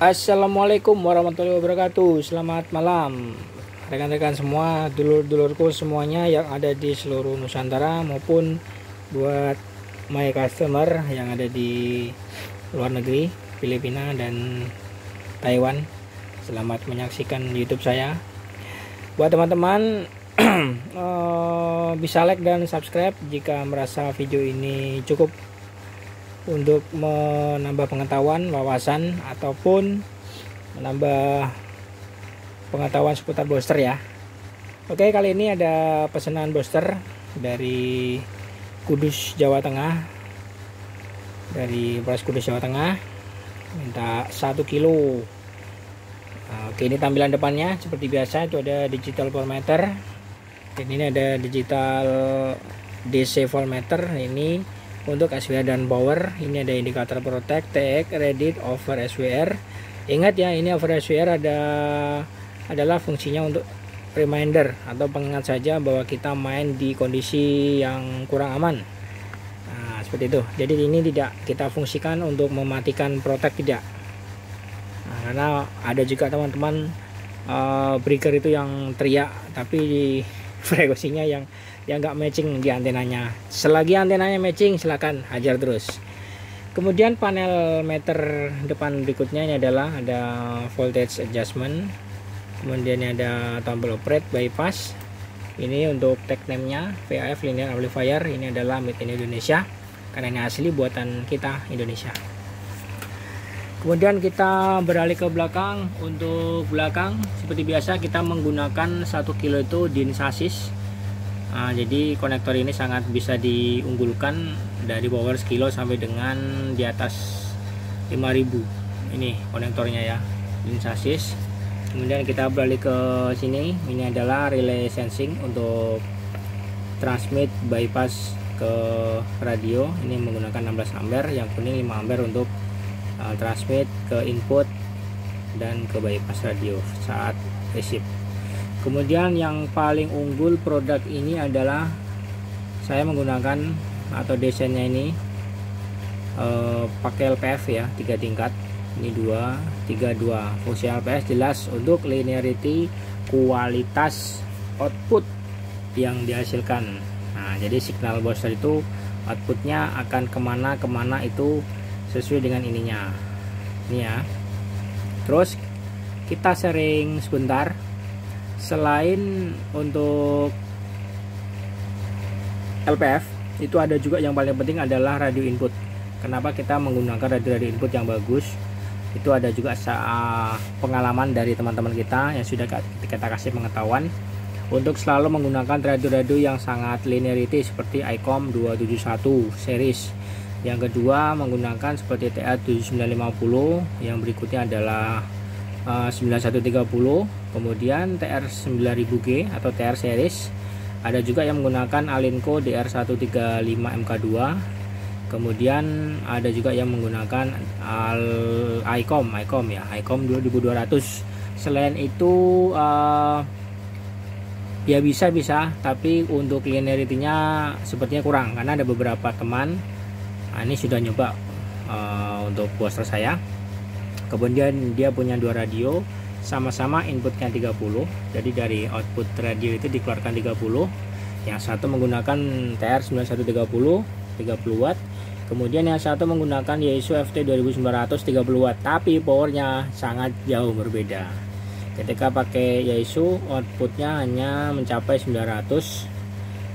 Assalamualaikum warahmatullahi wabarakatuh. Selamat malam rekan-rekan semua, dulur-dulurku semuanya yang ada di seluruh Nusantara maupun buat my customer yang ada di luar negeri, Filipina dan Taiwan. Selamat menyaksikan YouTube saya. Buat teman-teman bisa like dan subscribe jika merasa video ini cukup untuk menambah pengetahuan, wawasan, ataupun menambah pengetahuan seputar booster ya. Oke, kali ini ada pesanan booster dari Kudus, Jawa Tengah. Dari Polres Kudus, Jawa Tengah, minta 1 kilo. Oke, ini tampilan depannya seperti biasa, itu ada digital voltmeter. Ini ada digital DC voltmeter. Ini untuk SWR dan power. Ini ada indikator protect, TX, ready, over SWR. Ingat ya, ini over SWR adalah fungsinya untuk reminder atau pengingat saja bahwa kita main di kondisi yang kurang aman. Nah, seperti itu. Jadi ini tidak kita fungsikan untuk mematikan protect, tidak. Nah, karena ada juga teman-teman breaker itu yang teriak tapi frekuensinya yang nggak matching di antenanya. Selagi antenanya matching, silakan hajar terus. Kemudian panel meter depan berikutnya ini adalah ada voltage adjustment, kemudian ada tombol operate bypass. Ini untuk tag name-nya VAF linear amplifier. Ini adalah made in Indonesia karena ini asli buatan kita Indonesia. Kemudian kita beralih ke belakang. Untuk belakang seperti biasa kita menggunakan 1 kilo itu DIN sasis. Jadi konektor ini sangat bisa diunggulkan dari power sekilo sampai dengan di atas 5000. Ini konektornya ya, DIN sasis. Kemudian kita beralih ke sini. Ini adalah relay sensing untuk transmit bypass ke radio. Ini menggunakan 16 ampere, yang kuning 5 ampere untuk transmit ke input dan ke bypass radio saat receive. Kemudian yang paling unggul produk ini adalah saya menggunakan atau desainnya ini pakai LPF ya, 3 tingkat. Ini 2, 3, 2. Fungsi LPF jelas untuk linearity kualitas output yang dihasilkan. Nah, jadi signal booster itu outputnya akan kemana itu sesuai dengan ininya. Ini ya. Terus kita sharing sebentar. Selain untuk LPF, itu ada juga yang paling penting adalah radio input. Kenapa kita menggunakan radio input yang bagus? Itu ada juga pengalaman dari teman-teman kita yang sudah kita kasih pengetahuan untuk selalu menggunakan radio yang sangat linearity seperti ICOM 271 series. Yang kedua menggunakan seperti TA 7950, yang berikutnya adalah 9130, kemudian TR 9000G atau TR series. Ada juga yang menggunakan Alinco DR135 MK2. Kemudian ada juga yang menggunakan ICOM ya, ICOM 2200. Selain itu ya bisa, tapi untuk linearity-nya sepertinya kurang karena ada beberapa teman ini sudah nyoba untuk booster saya. Kemudian dia punya 2 radio, sama-sama inputnya 30. Jadi dari output radio itu dikeluarkan 30. Yang satu menggunakan TR 9130 30 watt. Kemudian yang satu menggunakan Yaesu FT 2900 30 watt. Tapi powernya sangat jauh berbeda. Ketika pakai Yaesu outputnya hanya mencapai 900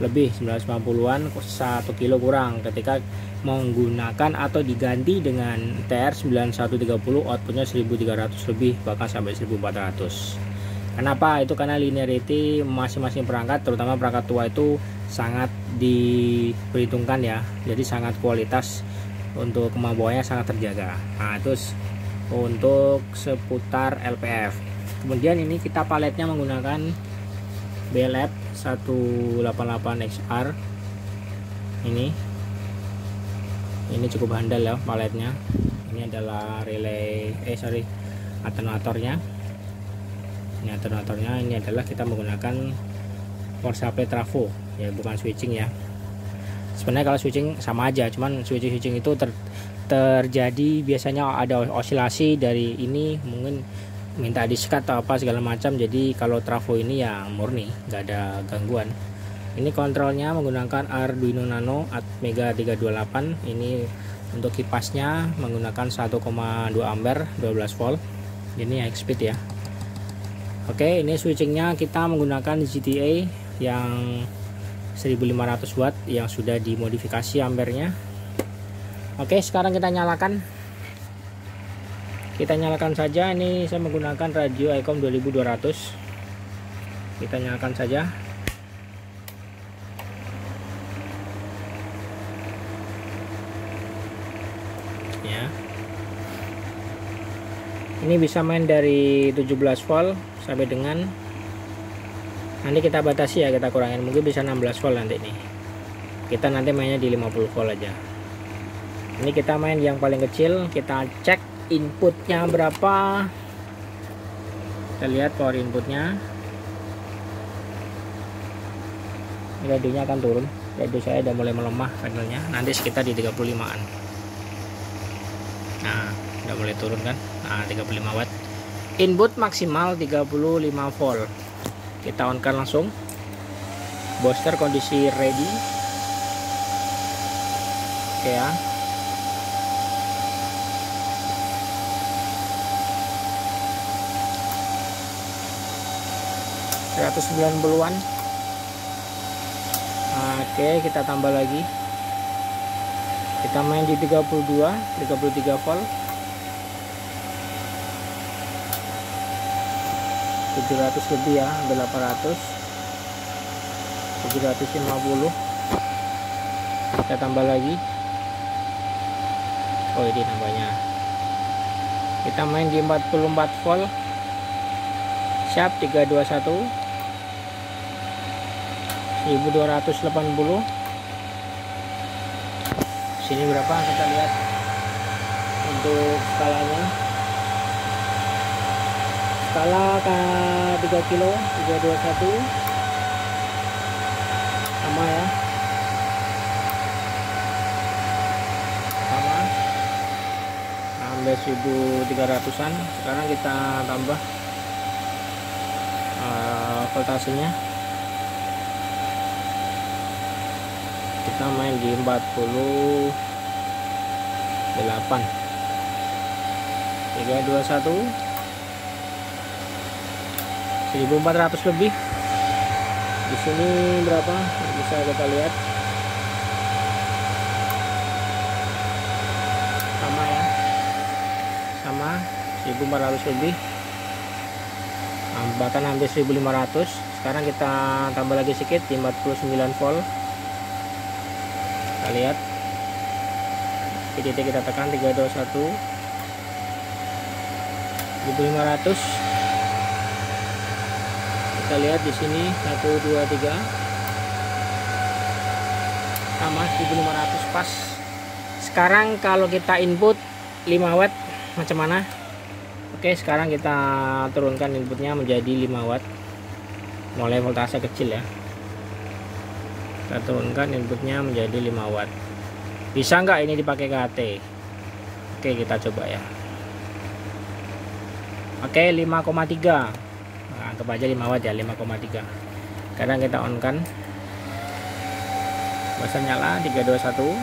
lebih, 950-an, 1 kilo kurang. Ketika menggunakan atau diganti dengan TR 9130 outputnya 1300 lebih, bahkan sampai 1400. Kenapa? Itu karena linearity masing-masing perangkat, terutama perangkat tua itu sangat diperhitungkan ya. Jadi sangat kualitas untuk kemampuannya sangat terjaga. Nah, terus untuk seputar LPF. Kemudian ini kita paletnya menggunakan BLF 188XR. Ini cukup handal ya paletnya. Ini adalah relay atenuatornya. Ini atenuatornya. Ini adalah kita menggunakan power supply trafo ya, bukan switching ya. Sebenarnya kalau switching sama aja, cuman switching itu terjadi biasanya ada osilasi dari ini, mungkin minta di-skat atau apa segala macam. Jadi kalau trafo ini ya murni, nggak ada gangguan. Ini kontrolnya menggunakan Arduino Nano Atmega 328. Ini untuk kipasnya menggunakan 1,2 ampere 12 volt. Ini high speed ya. Oke, ini switchingnya kita menggunakan GTA yang 1500 watt yang sudah dimodifikasi ampernya. Oke, sekarang kita nyalakan. Kita nyalakan saja. Ini saya menggunakan radio ICOM 2200. Kita nyalakan saja. Ya. Ini bisa main dari 17 volt sampai dengan, nanti kita batasi ya, kita kurangin, mungkin bisa 16 volt nanti nih. Kita nanti mainnya di 50 volt aja. Ini kita main yang paling kecil, kita cek inputnya berapa. Kita lihat power inputnya. Radionya akan turun. Radio saya udah mulai melemah panelnya, nanti sekitar di 35an. Nah, udah mulai turun kan. Nah, 35 watt. Input maksimal 35 volt. Kita on kan langsung. Booster kondisi ready. Oke ya. $190-an. Oke, kita tambah lagi. Kita main di 33 volt. 700 lebih ya, hampir 800. 750. Kita tambah lagi. Oh, ini tambahnya. Kita main di 44 volt. Siap 321. 1280. Sini berapa kita lihat untuk skalanya. Skala K 3 kilo 321 sama ya, sama ambil 1300-an. Sekarang kita tambah voltasenya. Kita main di 48 321 1400 lebih. Di sini berapa bisa kita lihat, sama ya, sama 1400 lebih, bahkan hampir 1500. Sekarang kita tambah lagi sedikit di 49 volt. Kita lihat titik kita tekan 321 1500. Kita lihat di sini 1 2 3 sama 1500 pas. Sekarang kalau kita input 5 watt macam mana? Oke, sekarang kita turunkan inputnya menjadi 5 watt. Mulai voltase kecil ya. Kita turunkan inputnya menjadi 5 watt. Bisa nggak ini dipakai KT? Oke, kita coba ya. Oke, 5,3. Anggap aja 5 watt ya, 5,3. Kadang kita on kan. Basa nyala 321.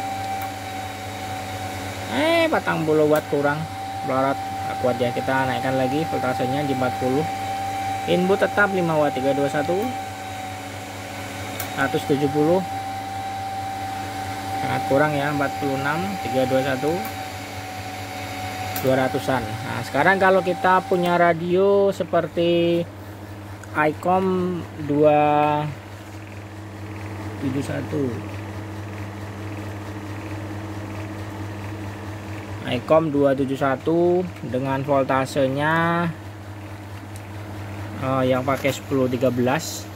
40 watt kurang. Melorot kuat ya. Kita naikkan lagi voltasenya di 40. Input tetap 5 watt 321. 170. Sangat kurang ya, 46 321. 200-an. Nah, sekarang kalau kita punya radio seperti ICOM 271, ICOM 271 dengan voltasenya yang pakai 1013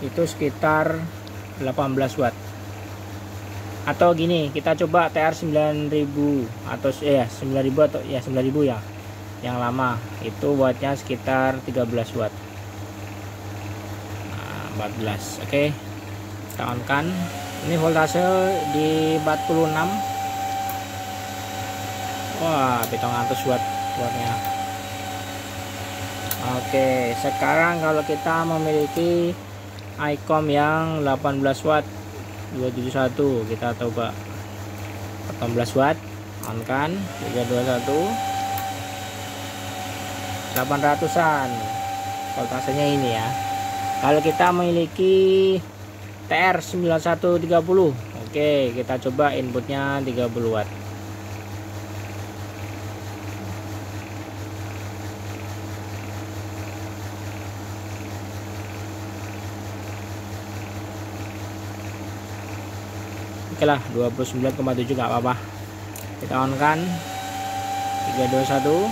itu sekitar 18 watt. Atau gini, kita coba TR 9000 atau 9000 atau ya 9000 ya. Yang lama itu wattnya sekitar 13 watt. 14. Oke. Kita on kan. Ini voltase di 46. Wah, 700 watt keluarnya. Oke, sekarang kalau kita memiliki ICOM yang 18 watt 271, kita coba 18 watt, on kan 321 800-an voltasenya ini ya. Kalau kita memiliki TR9130, oke, kita coba inputnya 30 watt. Oke lah, 29,7 nggak apa-apa. Kita on kan 321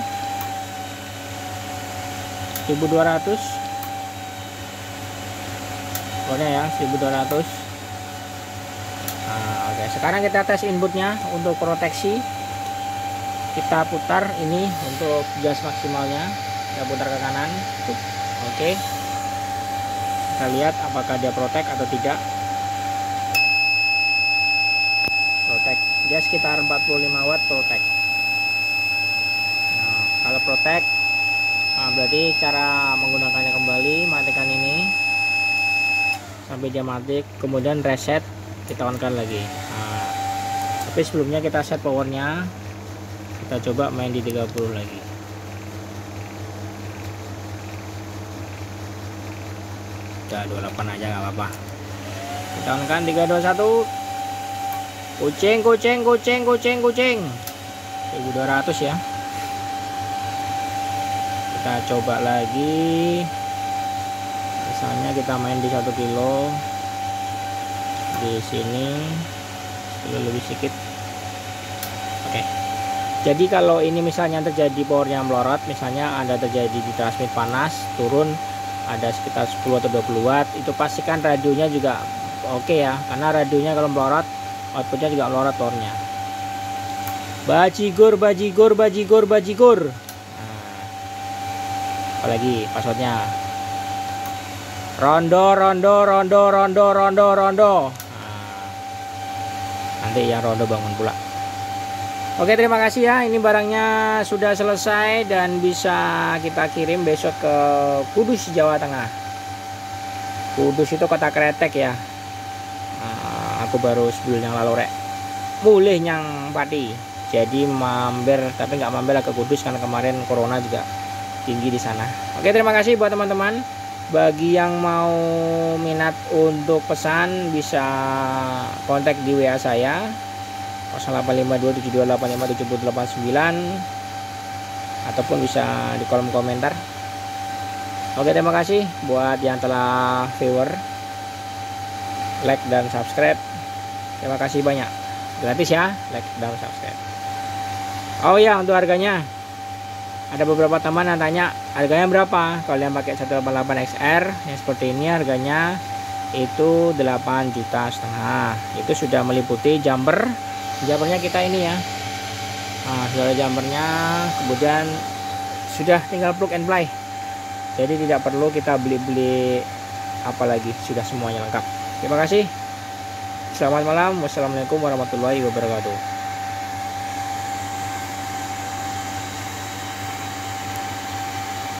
1200 pokoknya ya, 1200. Nah, oke, sekarang kita tes inputnya untuk proteksi. Kita putar ini untuk gas maksimalnya, kita putar ke kanan. Oke, kita lihat apakah dia protek atau tidak. Protek, dia sekitar 45 watt protek. Nah, kalau protek, nah berarti cara menggunakannya kembali, matikan ini sampai dia mati, kemudian reset, kita on kan lagi. Nah, tapi sebelumnya kita set powernya, kita coba main di 30 lagi. Udah 28 aja nggak apa-apa. Kita on kan 321. Kucing 1200 ya. Kita coba lagi, misalnya kita main di 1 kilo di sini, kilo lebih sedikit. Oke, jadi kalau ini misalnya terjadi powernya melorot, misalnya ada terjadi di transmit panas turun ada sekitar 10 atau 20 watt, itu pastikan radionya juga oke ya, karena radionya kalau melorot outputnya juga melorot powernya. Bajigur. Nah, apalagi passwordnya rondo. Nah, nanti yang rondo bangun pula. Oke, terima kasih ya, ini barangnya sudah selesai dan bisa kita kirim besok ke Kudus, Jawa Tengah. Kudus itu kota kretek ya. Aku baru sebelum yang lalu rek mulih yang Pati, jadi mampir, tapi nggak mampir ke Kudus karena kemarin corona juga tinggi di sana. Oke, terima kasih buat teman-teman. Bagi yang mau minat untuk pesan bisa kontak di WA saya 085272857089 ataupun bisa di kolom komentar. Oke, terima kasih buat yang telah viewer, like dan subscribe. Terima kasih banyak, gratis ya, like dan subscribe. Oh ya, untuk harganya, ada beberapa teman yang tanya harganya berapa. Kalau yang pakai 188 XR yang seperti ini harganya itu 8,5 juta. Itu sudah meliputi jumpernya kita ini ya. Nah, sudah ada jumpernya, kemudian sudah tinggal plug and play, jadi tidak perlu kita beli apalagi, sudah semuanya lengkap. Terima kasih. Selamat malam. Wassalamualaikum warahmatullahi wabarakatuh.